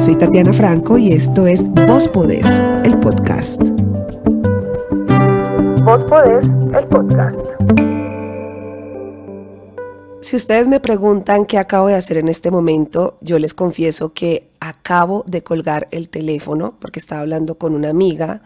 Soy Tatiana Franco y esto es Vos Podés, el podcast. Vos Podés, el podcast. Si ustedes me preguntan qué acabo de hacer en este momento, yo les confieso que acabo de colgar el teléfono porque estaba hablando con una amiga.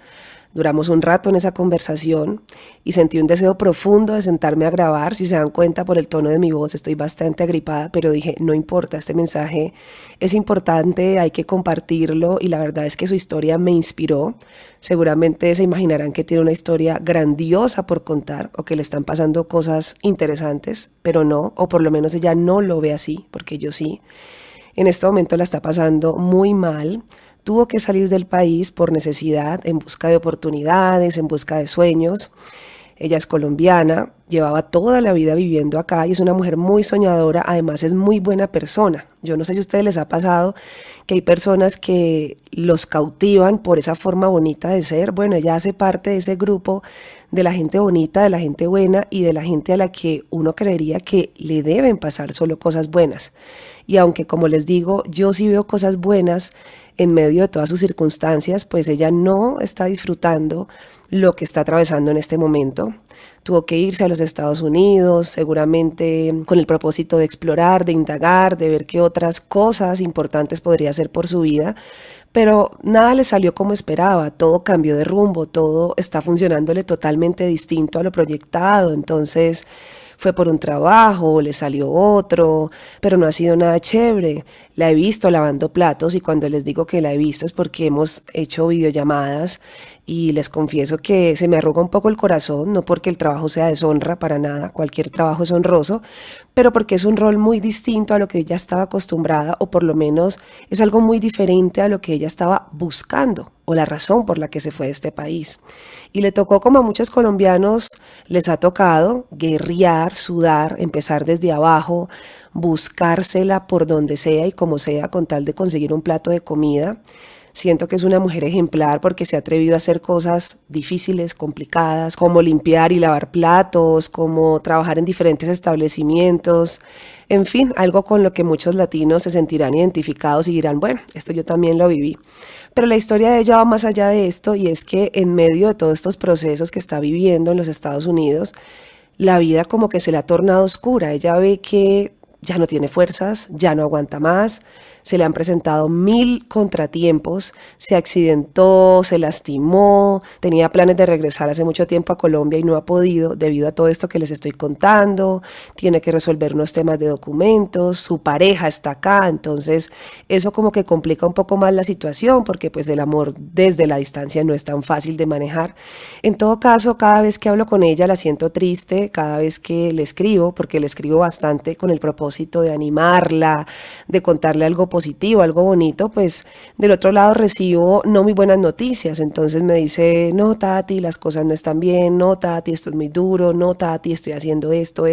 Duramos un rato en esa conversación y sentí un deseo profundo de sentarme a grabar. Si se dan cuenta por el tono de mi voz, estoy bastante agripada, pero dije, no importa, este mensaje es importante, hay que compartirlo y la verdad es que su historia me inspiró. Seguramente se imaginarán que tiene una historia grandiosa por contar o que le están pasando cosas interesantes, pero no, o por lo menos ella no lo ve así, porque yo sí. En este momento la está pasando muy mal. Tuvo que salir del país por necesidad, en busca de oportunidades, en busca de sueños. Ella es colombiana, llevaba toda la vida viviendo acá y es una mujer muy soñadora, además es muy buena persona. Yo no sé si a ustedes les ha pasado que hay personas que los cautivan por esa forma bonita de ser. Bueno, ella hace parte de ese grupo de la gente bonita, de la gente buena y de la gente a la que uno creería que le deben pasar solo cosas buenas. Y aunque, como les digo, yo sí veo cosas buenas en medio de todas sus circunstancias, pues ella no está disfrutando lo que está atravesando en este momento. Tuvo que irse a los Estados Unidos, seguramente con el propósito de explorar, de indagar, de ver qué otras cosas importantes podría hacer por su vida, pero nada le salió como esperaba, todo cambió de rumbo, todo está funcionándole totalmente distinto a lo proyectado. Entonces fue por un trabajo, le salió otro, pero no ha sido nada chévere. La he visto lavando platos y cuando les digo que la he visto es porque hemos hecho videollamadas y les confieso que se me arruga un poco el corazón, no porque el trabajo sea deshonra, para nada, cualquier trabajo es honroso, pero porque es un rol muy distinto a lo que ella estaba acostumbrada, o por lo menos es algo muy diferente a lo que ella estaba buscando, o la razón por la que se fue de este país. Y le tocó, como a muchos colombianos les ha tocado, guerrear, sudar, empezar desde abajo, buscársela por donde sea y como sea con tal de conseguir un plato de comida. Siento que es una mujer ejemplar porque se ha atrevido a hacer cosas difíciles, complicadas, como limpiar y lavar platos, como trabajar en diferentes establecimientos. En fin, algo con lo que muchos latinos se sentirán identificados y dirán, bueno, esto yo también lo viví. Pero la historia de ella va más allá de esto y es que en medio de todos estos procesos que está viviendo en los Estados Unidos, la vida como que se le ha tornado oscura. Ella ve que ya no tiene fuerzas, ya no aguanta más, se le han presentado 1000 contratiempos, se accidentó, se lastimó, tenía planes de regresar hace mucho tiempo a Colombia y no ha podido debido a todo esto que les estoy contando, tiene que resolver unos temas de documentos, su pareja está acá, entonces eso como que complica un poco más la situación porque pues el amor desde la distancia no es tan fácil de manejar. En todo caso, cada vez que hablo con ella la siento triste, cada vez que le escribo, porque le escribo bastante con el propósito de animarla, de contarle algo positivo, algo bonito, pues del otro lado recibo no muy buenas noticias. Entonces me dice, no Tati, las cosas no están bien, no Tati, esto es muy duro, no Tati, estoy haciendo esto.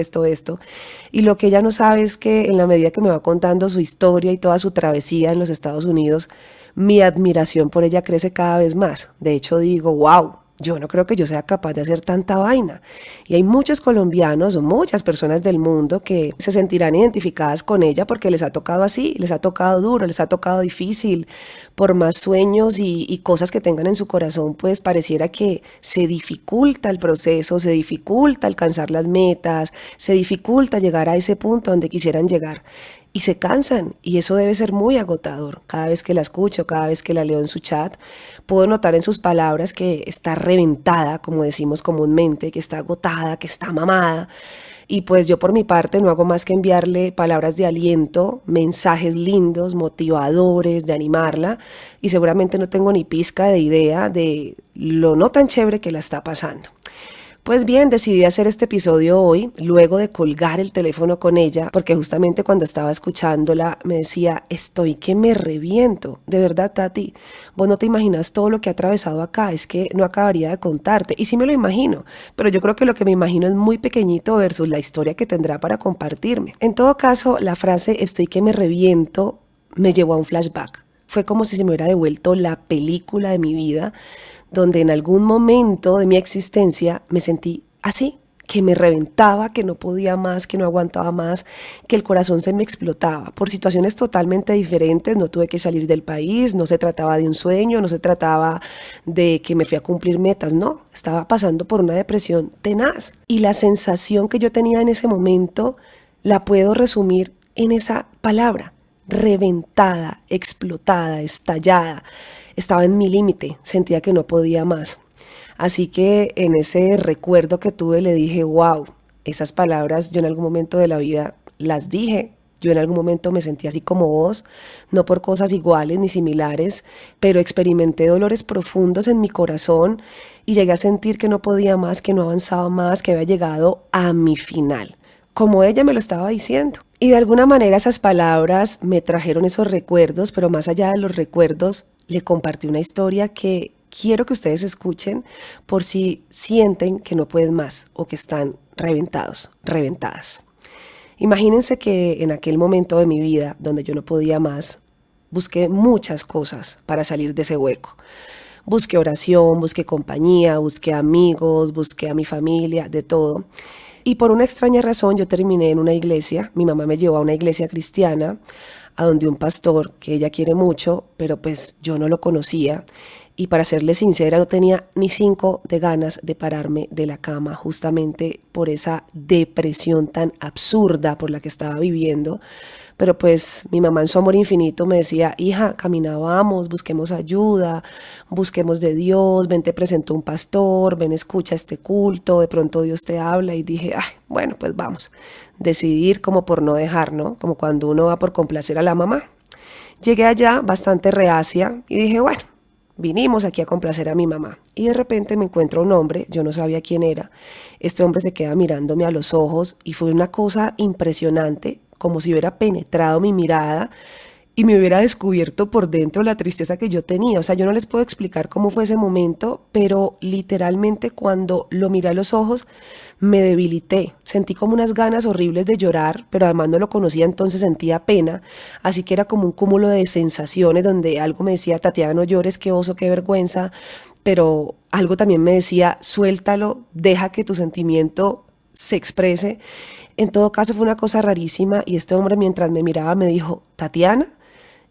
Y lo que ella no sabe es que en la medida que me va contando su historia y toda su travesía en los Estados Unidos, mi admiración por ella crece cada vez más. De hecho digo, wow, yo no creo que yo sea capaz de hacer tanta vaina. Y hay muchos colombianos o muchas personas del mundo que se sentirán identificadas con ella porque les ha tocado así, les ha tocado duro, les ha tocado difícil. Por más sueños y cosas que tengan en su corazón, pues pareciera que se dificulta el proceso, se dificulta alcanzar las metas, se dificulta llegar a ese punto donde quisieran llegar. Y se cansan y eso debe ser muy agotador. Cada vez que la escucho, cada vez que la leo en su chat, puedo notar en sus palabras que está reventada, como decimos comúnmente, que está agotada, que está mamada. Y pues yo por mi parte no hago más que enviarle palabras de aliento, mensajes lindos, motivadores, de animarla. Y seguramente no tengo ni pizca de idea de lo no tan chévere que la está pasando. Pues bien, decidí hacer este episodio hoy, luego de colgar el teléfono con ella, porque justamente cuando estaba escuchándola me decía, estoy que me reviento. De verdad, Tati, vos no te imaginas todo lo que ha atravesado acá, es que no acabaría de contarte. Y sí me lo imagino, pero yo creo que lo que me imagino es muy pequeñito versus la historia que tendrá para compartirme. En todo caso, la frase estoy que me reviento me llevó a un flashback. Fue como si se me hubiera devuelto la película de mi vida, donde en algún momento de mi existencia me sentí así, que me reventaba, que no podía más, que no aguantaba más, que el corazón se me explotaba por situaciones totalmente diferentes. No tuve que salir del país, no se trataba de un sueño, no se trataba de que me fui a cumplir metas, no, estaba pasando por una depresión tenaz. Y la sensación que yo tenía en ese momento la puedo resumir en esa palabra: reventada, explotada, estallada. Estaba en mi límite, sentía que no podía más. Así que en ese recuerdo que tuve le dije, wow, esas palabras yo en algún momento de la vida las dije. Yo en algún momento me sentí así como vos, no por cosas iguales ni similares, pero experimenté dolores profundos en mi corazón y llegué a sentir que no podía más, que no avanzaba más, que había llegado a mi final, como ella me lo estaba diciendo. Y de alguna manera esas palabras me trajeron esos recuerdos, pero más allá de los recuerdos, le compartí una historia que quiero que ustedes escuchen por si sienten que no pueden más o que están reventados, reventadas. Imagínense que en aquel momento de mi vida donde yo no podía más, busqué muchas cosas para salir de ese hueco. Busqué oración, busqué compañía, busqué amigos, busqué a mi familia, de todo. Y por una extraña razón yo terminé en una iglesia. Mi mamá me llevó a una iglesia cristiana, a donde un pastor que ella quiere mucho, pero pues yo no lo conocía. Y para serle sincera, no tenía ni 5 de ganas de pararme de la cama, justamente por esa depresión tan absurda por la que estaba viviendo. Pero pues mi mamá en su amor infinito me decía, hija, caminábamos, busquemos ayuda, busquemos de Dios, ven, te presento un pastor, ven, escucha este culto, de pronto Dios te habla. Y dije, ay, bueno, pues vamos, decidir como por no dejar, ¿no? Como cuando uno va por complacer a la mamá. Llegué allá bastante reacia y dije, bueno, vinimos aquí a complacer a mi mamá. Y de repente me encuentro un hombre, yo no sabía quién era. Este hombre se queda mirándome a los ojos y fue una cosa impresionante, como si hubiera penetrado mi mirada y me hubiera descubierto por dentro la tristeza que yo tenía. O sea, yo no les puedo explicar cómo fue ese momento, pero literalmente cuando lo miré a los ojos me debilité. Sentí como unas ganas horribles de llorar, pero además no lo conocía, entonces sentía pena. Así que era como un cúmulo de sensaciones donde algo me decía, Tatiana, no llores, qué oso, qué vergüenza, pero algo también me decía, suéltalo, deja que tu sentimiento se exprese. En todo caso fue una cosa rarísima y este hombre mientras me miraba me dijo, Tatiana,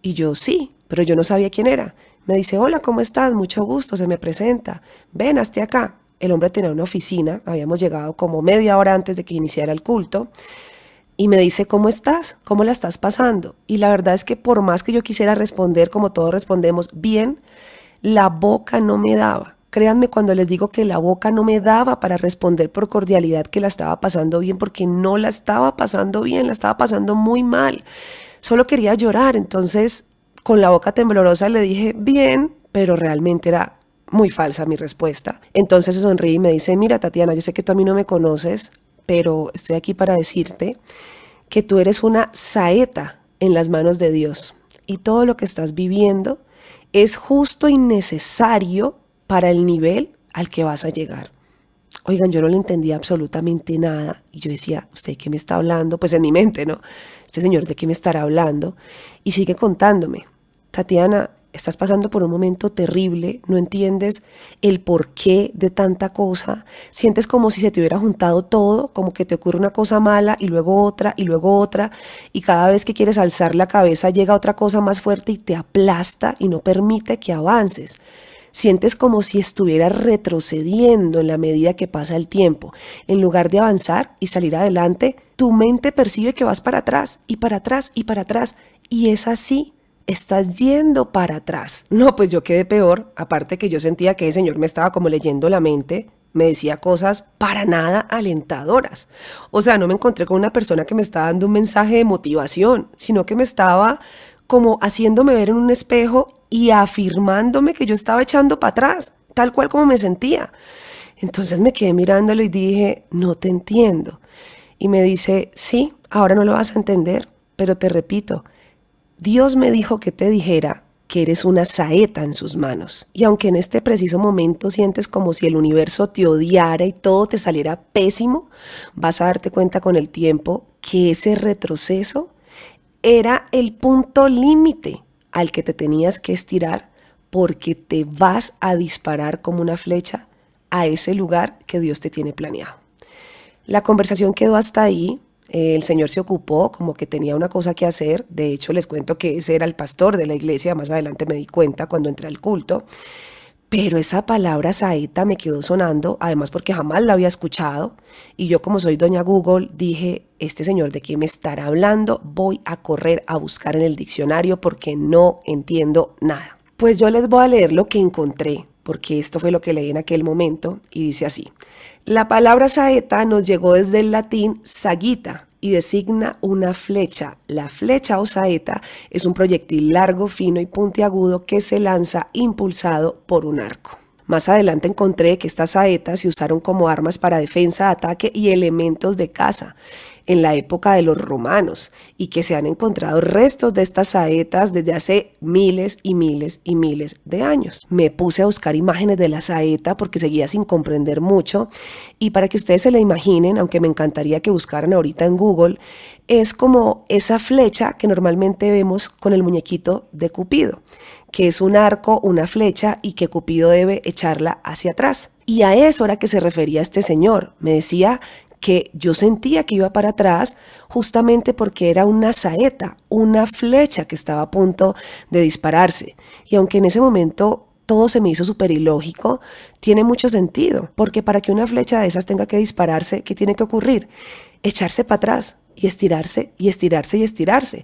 y yo sí, pero yo no sabía quién era. Me dice, hola, ¿cómo estás? Mucho gusto, se me presenta. Ven, hazte acá. El hombre tenía una oficina, habíamos llegado como media hora antes de que iniciara el culto. Y me dice, ¿cómo estás? ¿Cómo la estás pasando? Y la verdad es que por más que yo quisiera responder como todos respondemos, bien, la boca no me daba. Créanme cuando les digo que la boca no me daba para responder por cordialidad que la estaba pasando bien, porque no la estaba pasando bien, la estaba pasando muy mal. Solo quería llorar, entonces con la boca temblorosa le dije, bien, pero realmente era muy falsa mi respuesta. Entonces se sonríe y me dice, mira Tatiana, yo sé que tú a mí no me conoces, pero estoy aquí para decirte que tú eres una saeta en las manos de Dios y todo lo que estás viviendo es justo y necesario para el nivel al que vas a llegar. Oigan, yo no le entendía absolutamente nada y yo decía, ¿usted de qué me está hablando? Pues en mi mente, ¿no? Este señor, ¿de qué me estará hablando? Y sigue contándome, Tatiana, estás pasando por un momento terrible, no entiendes el porqué de tanta cosa, sientes como si se te hubiera juntado todo, como que te ocurre una cosa mala y luego otra y cada vez que quieres alzar la cabeza llega otra cosa más fuerte y te aplasta y no permite que avances. Sientes como si estuvieras retrocediendo en la medida que pasa el tiempo. En lugar de avanzar y salir adelante, tu mente percibe que vas para atrás y para atrás y para atrás. Y es así, estás yendo para atrás. No, pues yo quedé peor. Aparte que yo sentía que el señor me estaba como leyendo la mente. Me decía cosas para nada alentadoras. O sea, no me encontré con una persona que me estaba dando un mensaje de motivación, sino que me estaba como haciéndome ver en un espejo y afirmándome que yo estaba echando para atrás, tal cual como me sentía. Entonces me quedé mirándolo y dije, no te entiendo. Y me dice, sí, ahora no lo vas a entender, pero te repito, Dios me dijo que te dijera que eres una saeta en sus manos. Y aunque en este preciso momento sientes como si el universo te odiara y todo te saliera pésimo, vas a darte cuenta con el tiempo que ese retroceso era el punto límite al que te tenías que estirar porque te vas a disparar como una flecha a ese lugar que Dios te tiene planeado. La conversación quedó hasta ahí. El señor se ocupó, como que tenía una cosa que hacer. De hecho, les cuento que ese era el pastor de la iglesia. Más adelante me di cuenta cuando entré al culto. Pero esa palabra saeta me quedó sonando, además porque jamás la había escuchado. Y yo, como soy doña Google, dije, este señor de qué me estará hablando, voy a correr a buscar en el diccionario porque no entiendo nada. Pues yo les voy a leer lo que encontré, porque esto fue lo que leí en aquel momento, y dice así. La palabra saeta nos llegó desde el latín sagitta y designa una flecha. La flecha o saeta es un proyectil largo, fino y puntiagudo que se lanza impulsado por un arco. Más adelante encontré que estas saetas se usaron como armas para defensa, ataque y elementos de caza en la época de los romanos y que se han encontrado restos de estas saetas desde hace miles y miles y miles de años. Me puse a buscar imágenes de la saeta porque seguía sin comprender mucho y para que ustedes se la imaginen, aunque me encantaría que buscaran ahorita en Google, es como esa flecha que normalmente vemos con el muñequito de Cupido, que es un arco, una flecha y que Cupido debe echarla hacia atrás. Y a eso era que se refería este señor. Me decía que yo sentía que iba para atrás justamente porque era una saeta, una flecha que estaba a punto de dispararse. Y aunque en ese momento todo se me hizo súper ilógico, tiene mucho sentido, porque para que una flecha de esas tenga que dispararse, ¿qué tiene que ocurrir? Echarse para atrás y estirarse y estirarse y estirarse.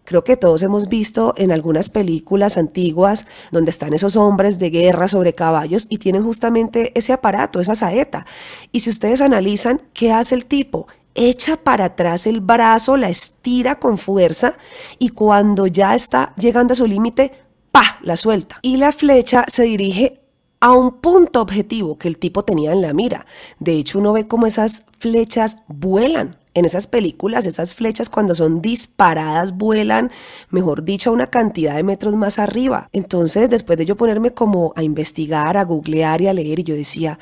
Creo que todos hemos visto en algunas películas antiguas donde están esos hombres de guerra sobre caballos y tienen justamente ese aparato, esa saeta. Y si ustedes analizan, ¿qué hace el tipo? Echa para atrás el brazo, la estira con fuerza y cuando ya está llegando a su límite, ¡pah!, la suelta. Y la flecha se dirige a un punto objetivo que el tipo tenía en la mira. De hecho, uno ve cómo esas flechas vuelan. En esas películas, esas flechas cuando son disparadas vuelan, mejor dicho, a una cantidad de metros más arriba. Entonces, después de yo ponerme como a investigar, a googlear y a leer, y yo decía,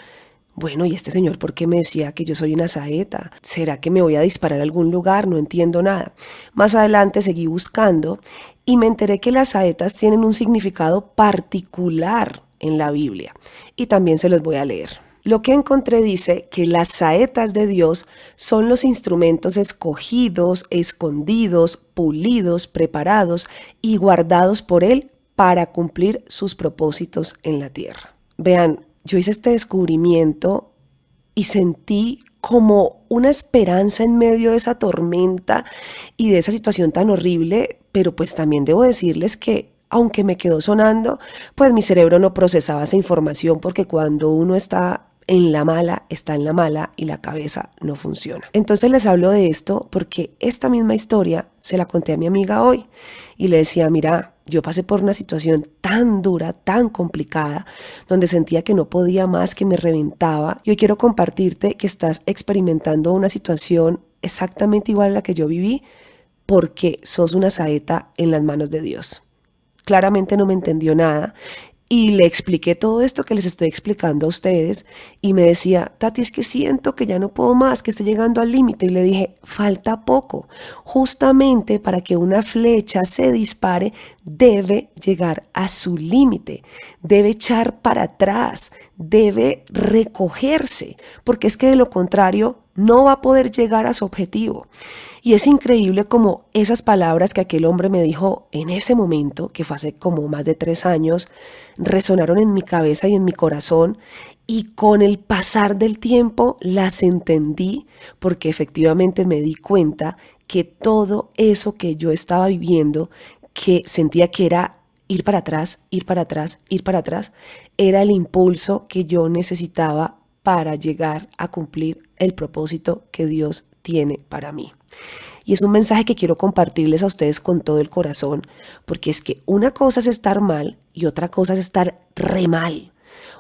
bueno, ¿y este señor por qué me decía que yo soy una saeta? ¿Será que me voy a disparar a algún lugar? No entiendo nada. Más adelante seguí buscando y me enteré que las saetas tienen un significado particular en la Biblia. Y también se los voy a leer. Lo que encontré dice que las saetas de Dios son los instrumentos escogidos, escondidos, pulidos, preparados y guardados por Él para cumplir sus propósitos en la tierra. Vean, yo hice este descubrimiento y sentí como una esperanza en medio de esa tormenta y de esa situación tan horrible, pero pues también debo decirles que aunque me quedó sonando, pues mi cerebro no procesaba esa información porque cuando uno está en la mala, está en la mala y la cabeza no funciona. Entonces les hablo de esto porque esta misma historia se la conté a mi amiga hoy y le decía, mira, yo pasé por una situación tan dura, tan complicada, donde sentía que no podía más, que me reventaba. Y hoy quiero compartirte que estás experimentando una situación exactamente igual a la que yo viví porque sos una saeta en las manos de Dios. Claramente no me entendió nada y le expliqué todo esto que les estoy explicando a ustedes y me decía, Tati, es que siento que ya no puedo más, que estoy llegando al límite. Y le dije, falta poco. Justamente para que una flecha se dispare, debe llegar a su límite, debe echar para atrás, debe recogerse, porque es que de lo contrario no va a poder llegar a su objetivo. Y es increíble como esas palabras que aquel hombre me dijo en ese momento, que fue hace como más de 3 años, resonaron en mi cabeza y en mi corazón y con el pasar del tiempo las entendí porque efectivamente me di cuenta que todo eso que yo estaba viviendo, que sentía que era ir para atrás, ir para atrás, ir para atrás, era el impulso que yo necesitaba para llegar a cumplir el propósito que Dios tiene para mí. Y es un mensaje que quiero compartirles a ustedes con todo el corazón, porque es que una cosa es estar mal y otra cosa es estar re mal.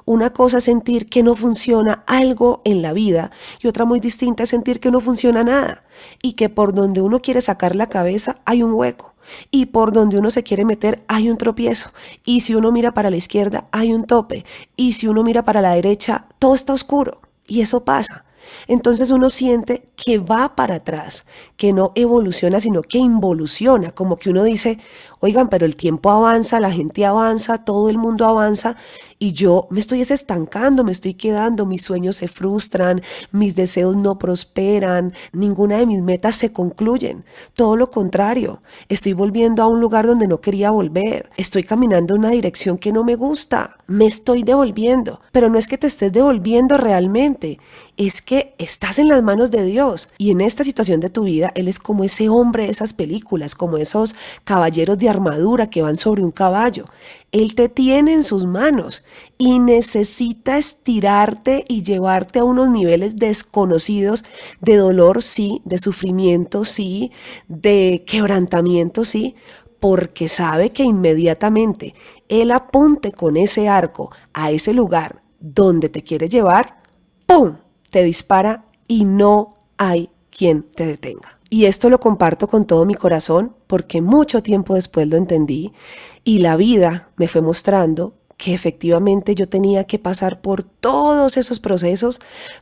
Una cosa es sentir que no funciona algo en la vida y otra muy distinta es sentir que no funciona nada y que por donde uno quiere sacar la cabeza hay un hueco y por donde uno se quiere meter hay un tropiezo y si uno mira para la izquierda hay un tope y si uno mira para la derecha todo está oscuro y eso pasa. Entonces uno siente que va para atrás, que no evoluciona, sino que involuciona, como que uno dice, oigan, pero el tiempo avanza, la gente avanza, todo el mundo avanza y yo me estoy estancando, me estoy quedando, mis sueños se frustran, mis deseos no prosperan, ninguna de mis metas se concluyen. Todo lo contrario, estoy volviendo a un lugar donde no quería volver, estoy caminando en una dirección que no me gusta, me estoy devolviendo, pero no es que te estés devolviendo realmente, es que estás en las manos de Dios y en esta situación de tu vida Él es como ese hombre de esas películas, como esos caballeros de armadura que van sobre un caballo. Él te tiene en sus manos y necesita estirarte y llevarte a unos niveles desconocidos de dolor, sí, de sufrimiento, sí, de quebrantamiento, sí, porque sabe que inmediatamente Él apunte con ese arco a ese lugar donde te quiere llevar, ¡pum!, te dispara y no hay quien te detenga. Y esto lo comparto con todo mi corazón porque mucho tiempo después lo entendí y la vida me fue mostrando que efectivamente yo tenía que pasar por todos esos procesos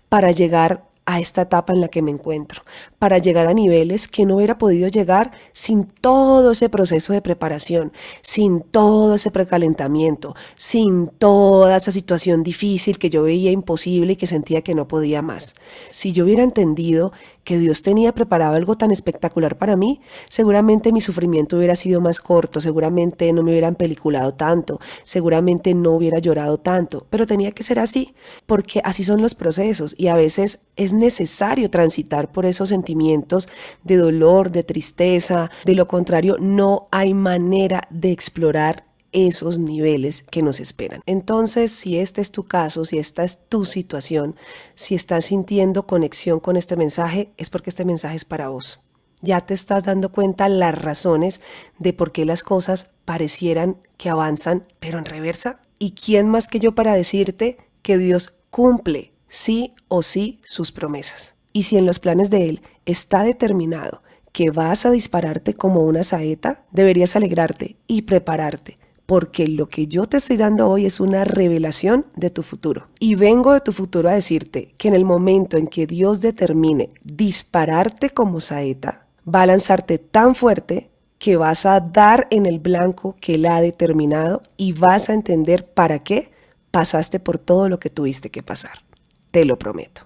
para llegar a esta etapa en la que me encuentro, para llegar a niveles que no hubiera podido llegar sin todo ese proceso de preparación, sin todo ese precalentamiento, sin toda esa situación difícil que yo veía imposible y que sentía que no podía más. Si yo hubiera entendido que Dios tenía preparado algo tan espectacular para mí, seguramente mi sufrimiento hubiera sido más corto, seguramente no me hubieran peliculado tanto, seguramente no hubiera llorado tanto, pero tenía que ser así, porque así son los procesos y a veces es necesario transitar por esos sentimientos de dolor, de tristeza. De lo contrario, no hay manera de explorar esos niveles que nos esperan. Entonces, si este es tu caso, si esta es tu situación, si estás sintiendo conexión con este mensaje, es porque este mensaje es para vos. Ya te estás dando cuenta las razones de por qué las cosas parecieran que avanzan, pero en reversa. ¿Y quién más que yo para decirte que Dios cumple sí o sí sus promesas? Y si en los planes de Él está determinado que vas a dispararte como una saeta, deberías alegrarte y prepararte, porque lo que yo te estoy dando hoy es una revelación de tu futuro. Y vengo de tu futuro a decirte que en el momento en que Dios determine dispararte como saeta, va a lanzarte tan fuerte que vas a dar en el blanco que Él ha determinado y vas a entender para qué pasaste por todo lo que tuviste que pasar. Te lo prometo.